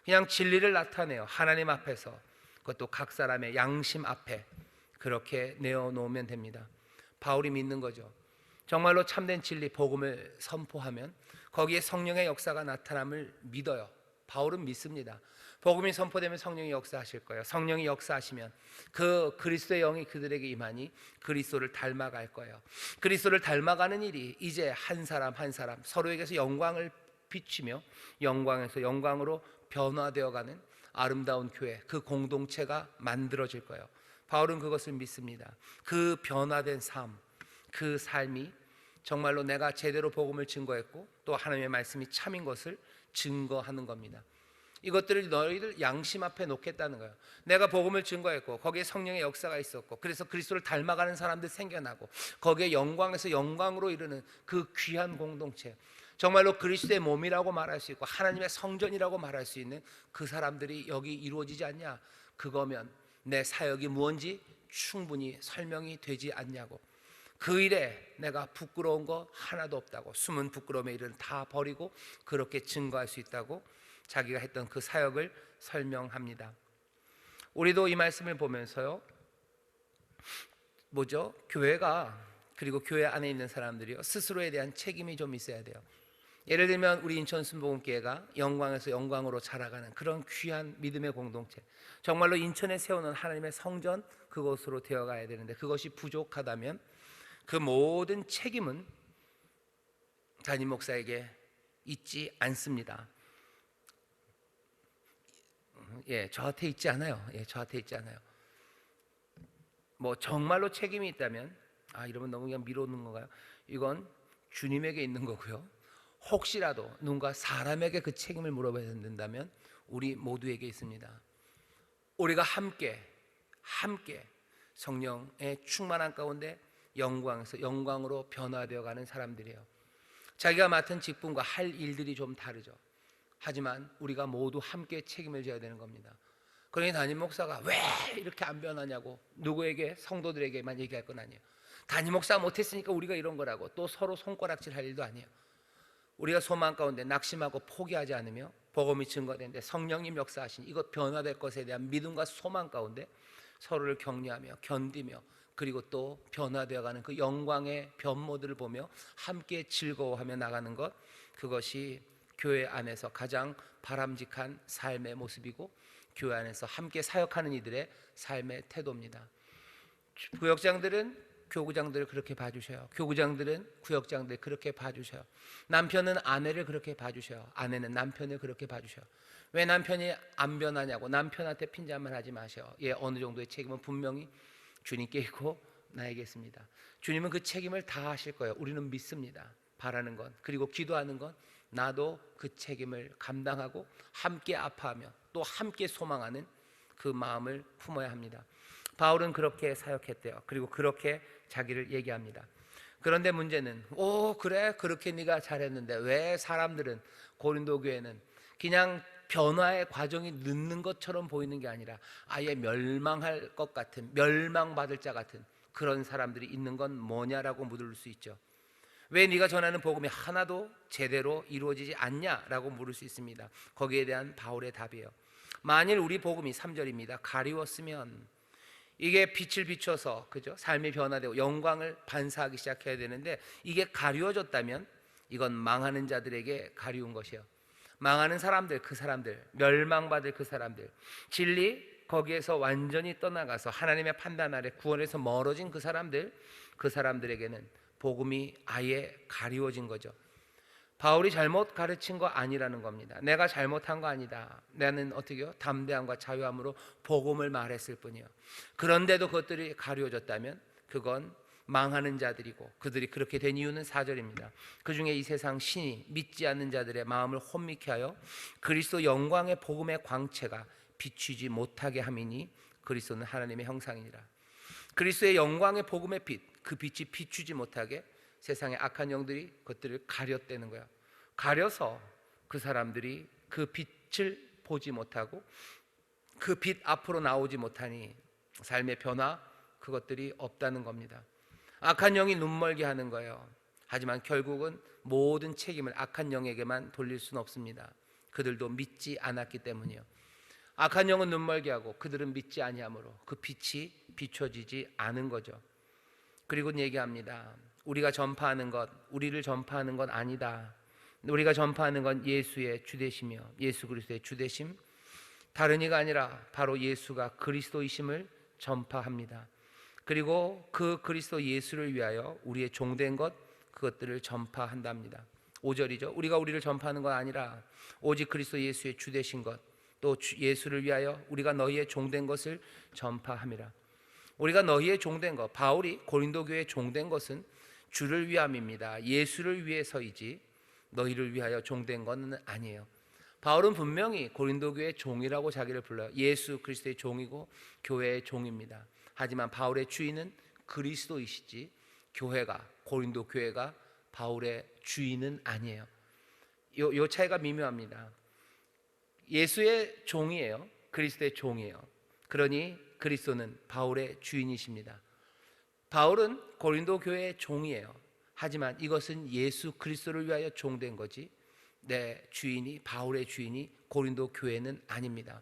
그냥 진리를 나타내요. 하나님 앞에서, 그것도 각 사람의 양심 앞에 그렇게 내어놓으면 됩니다. 바울이 믿는 거죠. 정말로 참된 진리, 복음을 선포하면 거기에 성령의 역사가 나타남을 믿어요. 바울은 믿습니다. 복음이 선포되면 성령이 역사하실 거예요. 성령이 역사하시면 그 그리스도의 영이 그들에게 임하니 그리스도를 닮아갈 거예요. 그리스도를 닮아가는 일이 이제 한 사람 한 사람 서로에게서 영광을 비치며 영광에서 영광으로 변화되어가는 아름다운 교회, 그 공동체가 만들어질 거예요. 바울은 그것을 믿습니다. 그 변화된 삶, 그 삶이 정말로 내가 제대로 복음을 증거했고 또 하나님의 말씀이 참인 것을 증거하는 겁니다. 이것들을 너희들 양심 앞에 놓겠다는 거예요. 내가 복음을 증거했고 거기에 성령의 역사가 있었고, 그래서 그리스도를 닮아가는 사람들 생겨나고 거기에 영광에서 영광으로 이르는 그 귀한 공동체, 정말로 그리스도의 몸이라고 말할 수 있고 하나님의 성전이라고 말할 수 있는 그 사람들이 여기 이루어지지 않냐? 그거면 내 사역이 무언지 충분히 설명이 되지 않냐고. 그 일에 내가 부끄러운 거 하나도 없다고, 숨은 부끄러움의 일은 다 버리고 그렇게 증거할 수 있다고 자기가 했던 그 사역을 설명합니다. 우리도 이 말씀을 보면서요, 교회가, 그리고 교회 안에 있는 사람들이요, 스스로에 대한 책임이 좀 있어야 돼요. 예를 들면 우리 인천 순복음교회가 영광에서 영광으로 자라가는 그런 귀한 믿음의 공동체, 정말로 인천에 세우는 하나님의 성전, 그것으로 되어가야 되는데 그것이 부족하다면 그 모든 책임은 담임 목사에게 있지 않습니다. 저한테 있지 않아요. 저한테 있지 않아요. 정말로 책임이 있다면, 이러면 너무 그냥 미루는 건가요? 이건 주님에게 있는 거고요. 혹시라도 누군가 사람에게 그 책임을 물어봐야 된다면 우리 모두에게 있습니다. 우리가 함께 성령의 충만한 가운데 영광에서 영광으로 변화되어 가는 사람들이에요. 자기가 맡은 직분과 할 일들이 좀 다르죠. 하지만 우리가 모두 함께 책임을 져야 되는 겁니다. 그러니 담임 목사가 왜 이렇게 안 변하냐고 누구에게, 성도들에게만 얘기할 건 아니에요. 담임 목사 못했으니까 우리가 이런 거라고 또 서로 손가락질 할 일도 아니에요. 우리가 소망 가운데 낙심하고 포기하지 않으며 복음이 증거되는데 성령님 역사하신 이것 변화될 것에 대한 믿음과 소망 가운데 서로를 격려하며 견디며, 그리고 또 변화되어가는 그 영광의 변모들을 보며 함께 즐거워하며 나가는 것, 그것이 교회 안에서 가장 바람직한 삶의 모습이고 교회 안에서 함께 사역하는 이들의 삶의 태도입니다. 부역장들은 교구장들을 그렇게 봐주셔요. 교구장들은 구역장들 그렇게 봐주셔요. 남편은 아내를 그렇게 봐주셔요. 아내는 남편을 그렇게 봐주셔요. 왜 남편이 안 변하냐고 남편한테 핀잔말 하지 마셔. 예, 어느 정도의 책임은 분명히 주님께 있고 나에게 있습니다. 주님은 그 책임을 다 하실 거예요. 우리는 믿습니다. 바라는 건, 그리고 기도하는 건 나도 그 책임을 감당하고 함께 아파하며 또 함께 소망하는 그 마음을 품어야 합니다. 바울은 그렇게 사역했대요. 그리고 그렇게 자기를 얘기합니다. 그런데 문제는 그래 그렇게 네가 잘했는데 왜 사람들은 고린도 교회는 그냥 변화의 과정이 늦는 것처럼 보이는 게 아니라 아예 멸망할 것 같은, 멸망받을 자 같은 그런 사람들이 있는 건 뭐냐라고 물을 수 있죠. 왜 네가 전하는 복음이 하나도 제대로 이루어지지 않냐라고 물을 수 있습니다. 거기에 대한 바울의 답이에요. 만일 우리 복음이 3절입니다. 가리웠으면, 이게 빛을 비춰서 그죠? 삶이 변화되고 영광을 반사하기 시작해야 되는데 이게 가리워졌다면 이건 망하는 자들에게 가리운 것이에요. 망하는 사람들, 그 사람들, 멸망받을 그 사람들, 진리 거기에서 완전히 떠나가서 하나님의 판단 아래 구원에서 멀어진 그 사람들, 그 사람들에게는 복음이 아예 가리워진 거죠. 바울이 잘못 가르친 거 아니라는 겁니다. 내가 잘못한 거 아니다. 나는 어떻게요? 담대함과 자유함으로 복음을 말했을 뿐이요. 그런데도 그것들이 가리워졌다면 그건 망하는 자들이고, 그들이 그렇게 된 이유는 4절입니다. 그 중에 이 세상 신이 믿지 않는 자들의 마음을 혼미케 하여 그리스도 영광의 복음의 광채가 비추지 못하게 함이니 그리스도는 하나님의 형상이니라. 그리스도의 영광의 복음의 빛, 그 빛이 비추지 못하게 세상의 악한 영들이 그것들을 가렸다는 거야. 가려서 그 사람들이 그 빛을 보지 못하고 그 빛 앞으로 나오지 못하니 삶의 변화, 그것들이 없다는 겁니다. 악한 영이 눈멀게 하는 거예요. 하지만 결국은 모든 책임을 악한 영에게만 돌릴 수는 없습니다. 그들도 믿지 않았기 때문이요. 악한 영은 눈멀게 하고 그들은 믿지 아니하므로 그 빛이 비춰지지 않은 거죠. 그리고 얘기합니다. 우리가 전파하는 것, 우리를 전파하는 건 아니다. 우리가 전파하는 건 예수의 주되시며 예수 그리스도의 주되심, 다른 이가 아니라 바로 예수가 그리스도이심을 전파합니다. 그리고 그 그리스도 예수를 위하여 우리의 종된 것, 그것들을 전파한답니다. 5절이죠. 우리가 우리를 전파하는 건 아니라 오직 그리스도 예수의 주되신 것, 또 예수를 위하여 우리가 너희의 종된 것을 전파함이라. 우리가 너희의 종된 것, 바울이 고린도 교회의 종된 것은 주를 위함입니다. 예수를 위해서이지 너희를 위하여 종된 것은 아니에요. 바울은 분명히 고린도 교회의 종이라고 자기를 불러요. 예수 그리스도의 종이고 교회의 종입니다. 하지만 바울의 주인은 그리스도이시지 교회가, 고린도 교회가 바울의 주인은 아니에요. 요 차이가 미묘합니다. 예수의 종이에요. 그리스도의 종이에요. 그러니 그리스도는 바울의 주인이십니다. 바울은 고린도 교회의 종이에요. 하지만 이것은 예수 그리스도를 위하여 종된 거지 내 주인이, 바울의 주인이 고린도 교회는 아닙니다.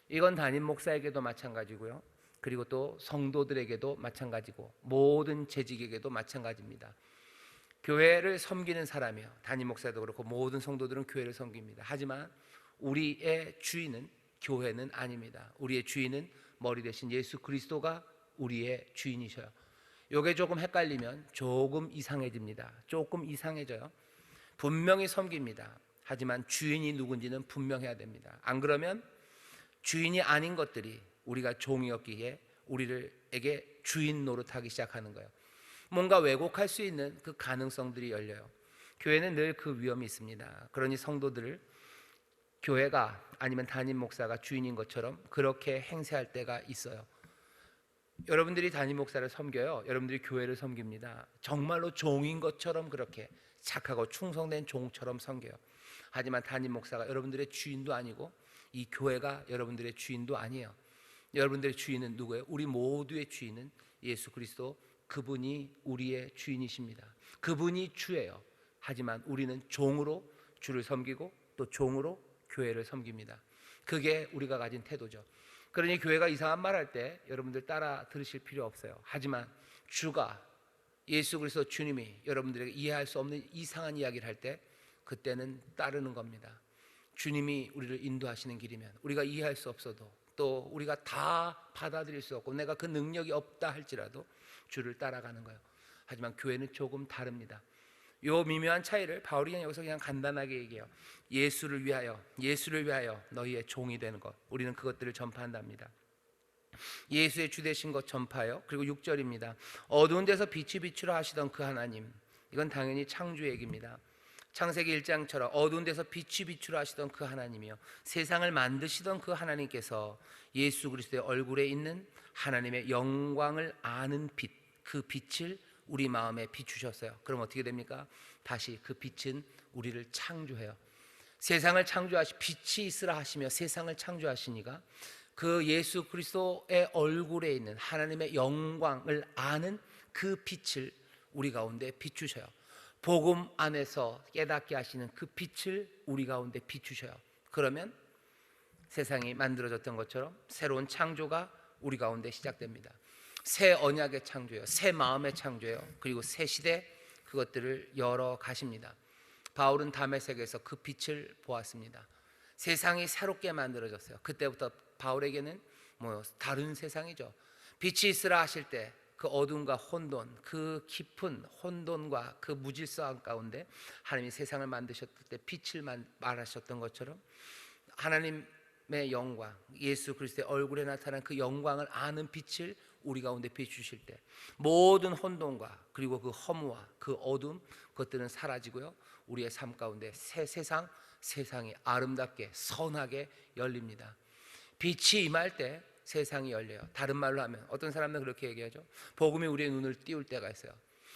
이건 담임 목사에게도 마찬가지고요. 그리고 또 성도들에게도 마찬가지고 모든 재직에게도 마찬가지입니다. 교회를 섬기는 사람이요, 담임 목사도 그렇고 모든 성도들은 교회를 섬깁니다. 하지만 우리의 주인은 교회는 아닙니다. 우리의 주인은 머리 대신 예수 그리스도가 우리의 주인이셔요. 이게 조금 헷갈리면 조금 이상해집니다. 조금 이상해져요. 분명히 섬깁니다. 하지만 주인이 누군지는 분명해야 됩니다. 안 그러면 주인이 아닌 것들이 우리가 종이었기에 우리에게 주인 노릇하기 시작하는 거예요. 뭔가 왜곡할 수 있는 그 가능성들이 열려요. 교회는 늘 그 위험이 있습니다. 그러니 성도들을 교회가 아니면 담임 목사가 주인인 것처럼 그렇게 행세할 때가 있어요. 여러분들이 담임 목사를 섬겨요. 여러분들이 교회를 섬깁니다. 정말로 종인 것처럼 그렇게 착하고 충성된 종처럼 섬겨요. 하지만 담임 목사가 여러분들의 주인도 아니고 이 교회가 여러분들의 주인도 아니에요. 여러분들의 주인은 누구예요? 우리 모두의 주인은 예수 그리스도, 그분이 우리의 주인이십니다. 그분이 주예요. 하지만 우리는 종으로 주를 섬기고 또 종으로 교회를 섬깁니다. 그게 우리가 가진 태도죠. 그러니 교회가 이상한 말 할 때 여러분들 따라 들으실 필요 없어요. 하지만 주가, 예수 그리스도 주님이 여러분들에게 이해할 수 없는 이상한 이야기를 할 때 그때는 따르는 겁니다. 주님이 우리를 인도하시는 길이면 우리가 이해할 수 없어도 또 우리가 다 받아들일 수 없고 내가 그 능력이 없다 할지라도 주를 따라가는 거예요. 하지만 교회는 조금 다릅니다. 요 미묘한 차이를 바울이 여기서 그냥 간단하게 얘기해요. 예수를 위하여 너희의 종이 되는 것, 우리는 그것들을 전파한답니다. 예수의 주 되신 것 전파요. 그리고 6절입니다. 어두운 데서 빛이 비추라 하시던 그 하나님, 이건 당연히 창조 얘기입니다. 창세기 1장처럼 어두운 데서 빛이 비추라 하시던 그 하나님이요, 세상을 만드시던 그 하나님께서 예수 그리스도의 얼굴에 있는 하나님의 영광을 아는 빛, 그 빛을 우리 마음에 비추셨어요. 그럼 어떻게 됩니까? 다시 그 빛은 우리를 창조해요. 세상을 창조하시, 빛이 있으라 하시며 세상을 창조하시니까 그 예수 그리스도의 얼굴에 있는 하나님의 영광을 아는 그 빛을 우리 가운데 비추셔요. 복음 안에서 깨닫게 하시는 그 빛을 우리 가운데 비추셔요. 그러면 세상이 만들어졌던 것처럼 새로운 창조가 우리 가운데 시작됩니다. 새 언약의 창조예요. 새 마음의 창조예요. 그리고 새 시대, 그것들을 열어 가십니다. 바울은 다메섹에서 그 빛을 보았습니다. 세상이 새롭게 만들어졌어요. 그때부터 바울에게는 다른 세상이죠. 빛이 있으라 하실 때 그 어둠과 혼돈, 그 깊은 혼돈과 그 무질서한 가운데 하나님이 세상을 만드셨을 때 빛을 말하셨던 것처럼 하나님의 영광, 예수 그리스도의 얼굴에 나타난 그 영광을 아는 빛을 우리 가운데 비추실 때 모든 혼돈과 그리고 그 허무와 그 어둠, 그것들은 사라지고요, 우리의 삶 가운데 새 세상이 아름답게 선하게 열립니다. 빛이 임할 때 세상이 열려요. 다른 말로 하면 어떤 사람들은 그렇게 얘기하죠. 복음이 우리의 눈을 띄울 때가 있어요.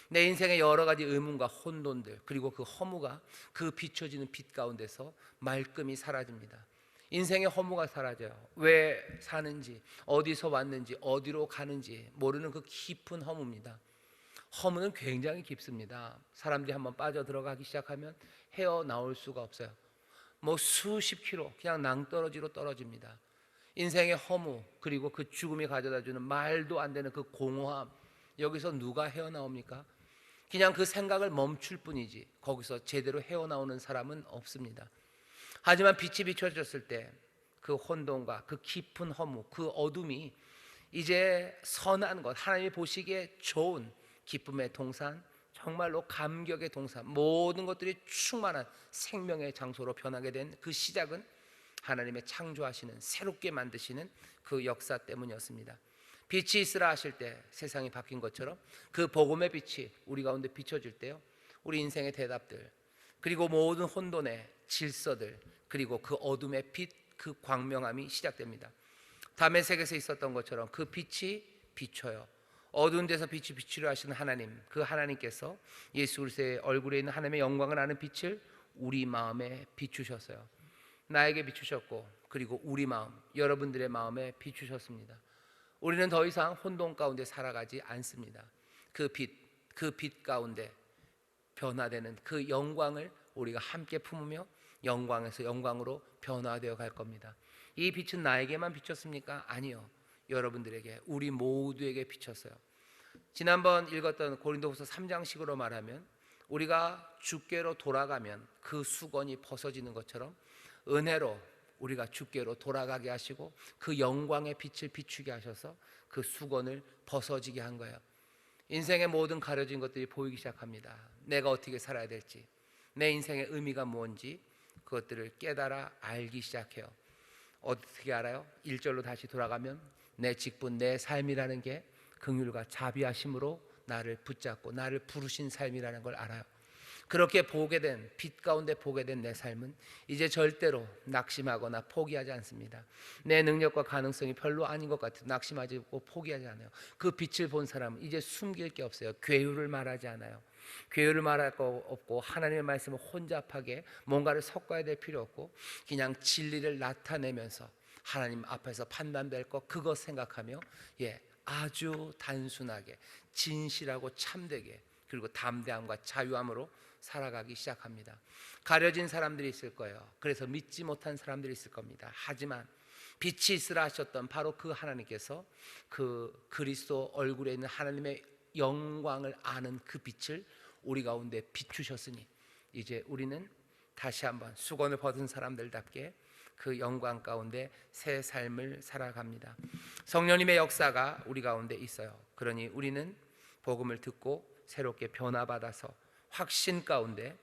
내 인생의 여러 가지 의문과 혼돈들, 그리고 그 허무가 그 비춰지는 빛 가운데서 말끔히 사라집니다. 인생의 허무가 사라져요. 왜 사는지, 어디서 왔는지, 어디로 가는지 모르는 그 깊은 허무입니다. 허무는 굉장히 깊습니다. 사람들이 한번 빠져 들어가기 시작하면 헤어나올 수가 없어요. 수십 킬로 그냥 낭떠러지로 떨어집니다. 인생의 허무, 그리고 그 죽음이 가져다주는 말도 안 되는 그 공허함, 여기서 누가 헤어나옵니까? 그냥 그 생각을 멈출 뿐이지 거기서 제대로 헤어나오는 사람은 없습니다. 하지만 빛이 비춰졌을 때 그 혼돈과 그 깊은 허무, 그 어둠이 이제 선한 것, 하나님이 보시기에 좋은 기쁨의 동산, 정말로 감격의 동산, 모든 것들이 충만한 생명의 장소로 변하게 된 그 시작은 하나님의 창조하시는, 새롭게 만드시는 그 역사 때문이었습니다. 빛이 있으라 하실 때 세상이 바뀐 것처럼 그 복음의 빛이 우리 가운데 비춰질 때요, 우리 인생의 대답들, 그리고 모든 혼돈의 질서들, 그리고 그 어둠의 빛, 그 광명함이 시작됩니다. 다메섹에서 있었던 것처럼 그 빛이 비춰요. 어두운 데서 빛이 비추려 하시는 하나님, 그 하나님께서 예수 그리스도의 얼굴에 있는 하나님의 영광을 아는 빛을 우리 마음에 비추셨어요. 나에게 비추셨고, 그리고 우리 마음, 여러분들의 마음에 비추셨습니다. 우리는 더 이상 혼돈 가운데 살아가지 않습니다. 그 빛 가운데 변화되는 그 영광을 우리가 함께 품으며 영광에서 영광으로 변화되어 갈 겁니다. 이 빛은 나에게만 비쳤습니까? 아니요, 여러분들에게, 우리 모두에게 비쳤어요. 지난번 읽었던 고린도후서 3장식으로 말하면 우리가 주께로 돌아가면 그 수건이 벗어지는 것처럼 은혜로 우리가 주께로 돌아가게 하시고 그 영광의 빛을 비추게 하셔서 그 수건을 벗어지게 한 거예요. 인생의 모든 가려진 것들이 보이기 시작합니다. 내가 어떻게 살아야 될지, 내 인생의 의미가 뭔지 그것들을 깨달아 알기 시작해요. 어떻게 알아요? 1절로 다시 돌아가면 내 직분, 내 삶이라는 게 긍휼과 자비하심으로 나를 붙잡고 나를 부르신 삶이라는 걸 알아요. 그렇게 보게 된, 빛 가운데 보게 된 내 삶은 이제 절대로 낙심하거나 포기하지 않습니다. 내 능력과 가능성이 별로 아닌 것 같아도 낙심하지 않고 포기하지 않아요. 그 빛을 본 사람은 이제 숨길 게 없어요. 괴유를 말하지 않아요. 괴유를 말할 거 없고 하나님의 말씀을 혼잡하게 뭔가를 섞어야 될 필요 없고 그냥 진리를 나타내면서 하나님 앞에서 판단될 것, 그것 생각하며 아주 단순하게 진실하고 참되게, 그리고 담대함과 자유함으로 살아가기 시작합니다. 가려진 사람들이 있을 거예요. 그래서 믿지 못한 사람들이 있을 겁니다. 하지만 빛이 있으라 하셨던 바로 그 하나님께서 그 그리스도 얼굴에 있는 하나님의 영광을 아는 그 빛을 우리 가운데 비추셨으니 이제 우리는 다시 한번 수건을 벗은 사람들답게 그 영광 가운데 새 삶을 살아갑니다. 성령님의 역사가 우리 가운데 있어요. 그러니 우리는 복음을 듣고 새롭게 변화받아서 확신 가운데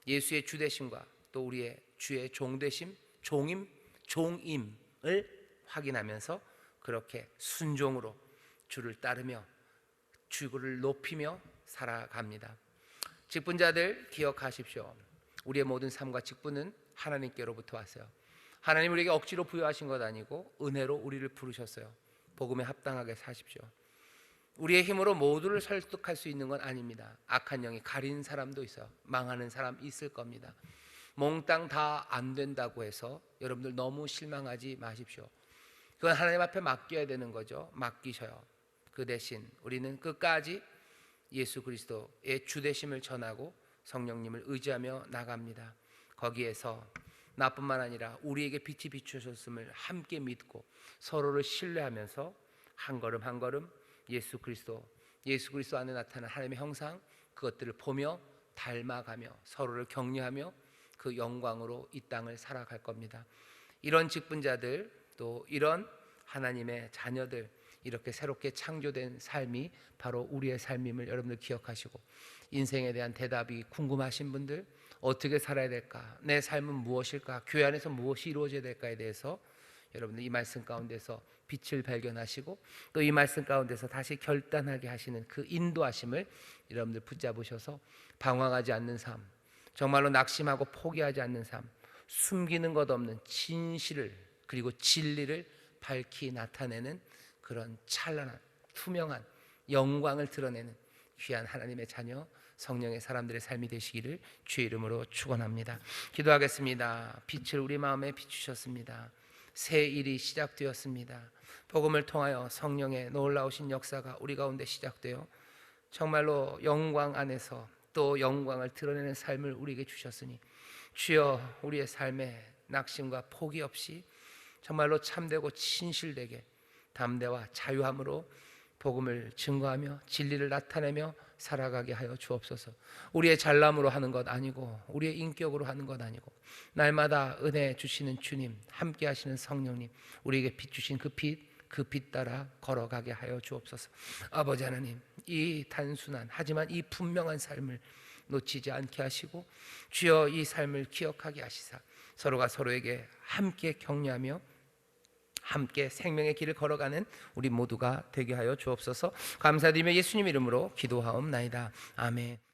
예수의 주되심과 또 우리의 주의 종되심, 종임을 확인하면서 그렇게 순종으로 주를 따르며 주를 높이며 살아갑니다. 직분자들 기억하십시오. 우리의 모든 삶과 직분은 하나님께로부터 왔어요. 하나님 우리에게 억지로 부여하신 것 아니고 은혜로 우리를 부르셨어요. 복음에 합당하게 사십시오. 우리의 힘으로 모두를 설득할 수 있는 건 아닙니다. 악한 영이 가린 사람도 있어요. 망하는 사람 있을 겁니다. 몽땅 다 안 된다고 해서 여러분들 너무 실망하지 마십시오. 그건 하나님 앞에 맡겨야 되는 거죠. 맡기셔요. 그 대신 우리는 끝까지 예수 그리스도의 주되심을 전하고 성령님을 의지하며 나갑니다. 거기에서 나뿐만 아니라 우리에게 빛이 비추셨음을 함께 믿고 서로를 신뢰하면서 한 걸음 한 걸음 예수 그리스도 안에 나타난 하나님의 형상, 그것들을 보며 닮아가며 서로를 격려하며 그 영광으로 이 땅을 살아갈 겁니다. 이런 직분자들, 또 이런 하나님의 자녀들, 이렇게 새롭게 창조된 삶이 바로 우리의 삶임을 여러분들 기억하시고, 인생에 대한 대답이 궁금하신 분들, 어떻게 살아야 될까, 내 삶은 무엇일까, 교회 안에서 무엇이 이루어져야 될까에 대해서 여러분들 이 말씀 가운데서 빛을 발견하시고 또 이 말씀 가운데서 다시 결단하게 하시는 그 인도하심을 여러분들 붙잡으셔서 방황하지 않는 삶, 정말로 낙심하고 포기하지 않는 삶, 숨기는 것 없는 진실을 그리고 진리를 밝히 나타내는 그런 찬란한 투명한 영광을 드러내는 귀한 하나님의 자녀 성령의 사람들의 삶이 되시기를 주의 이름으로 축원합니다. 기도하겠습니다. 빛을 우리 마음에 비추셨습니다. 새 일이 시작되었습니다. 복음을 통하여 성령의 놀라우신 역사가 우리 가운데 시작되어 정말로 영광 안에서 또 영광을 드러내는 삶을 우리에게 주셨으니 주여, 우리의 삶에 낙심과 포기 없이 정말로 참되고 진실되게 담대와 자유함으로 복음을 증거하며 진리를 나타내며 살아가게 하여 주옵소서. 우리의 잘남으로 하는 것 아니고 우리의 인격으로 하는 것 아니고 날마다 은혜 주시는 주님, 함께 하시는 성령님, 우리에게 빛 주신 그 빛 따라 걸어가게 하여 주옵소서. 아버지 하나님, 이 단순한 하지만 이 분명한 삶을 놓치지 않게 하시고 주여, 이 삶을 기억하게 하시사 서로가 서로에게 함께 격려하며 함께 생명의 길을 걸어가는 우리 모두가 되게 하여 주옵소서. 감사드리며 예수님 이름으로 기도하옵나이다. 아멘.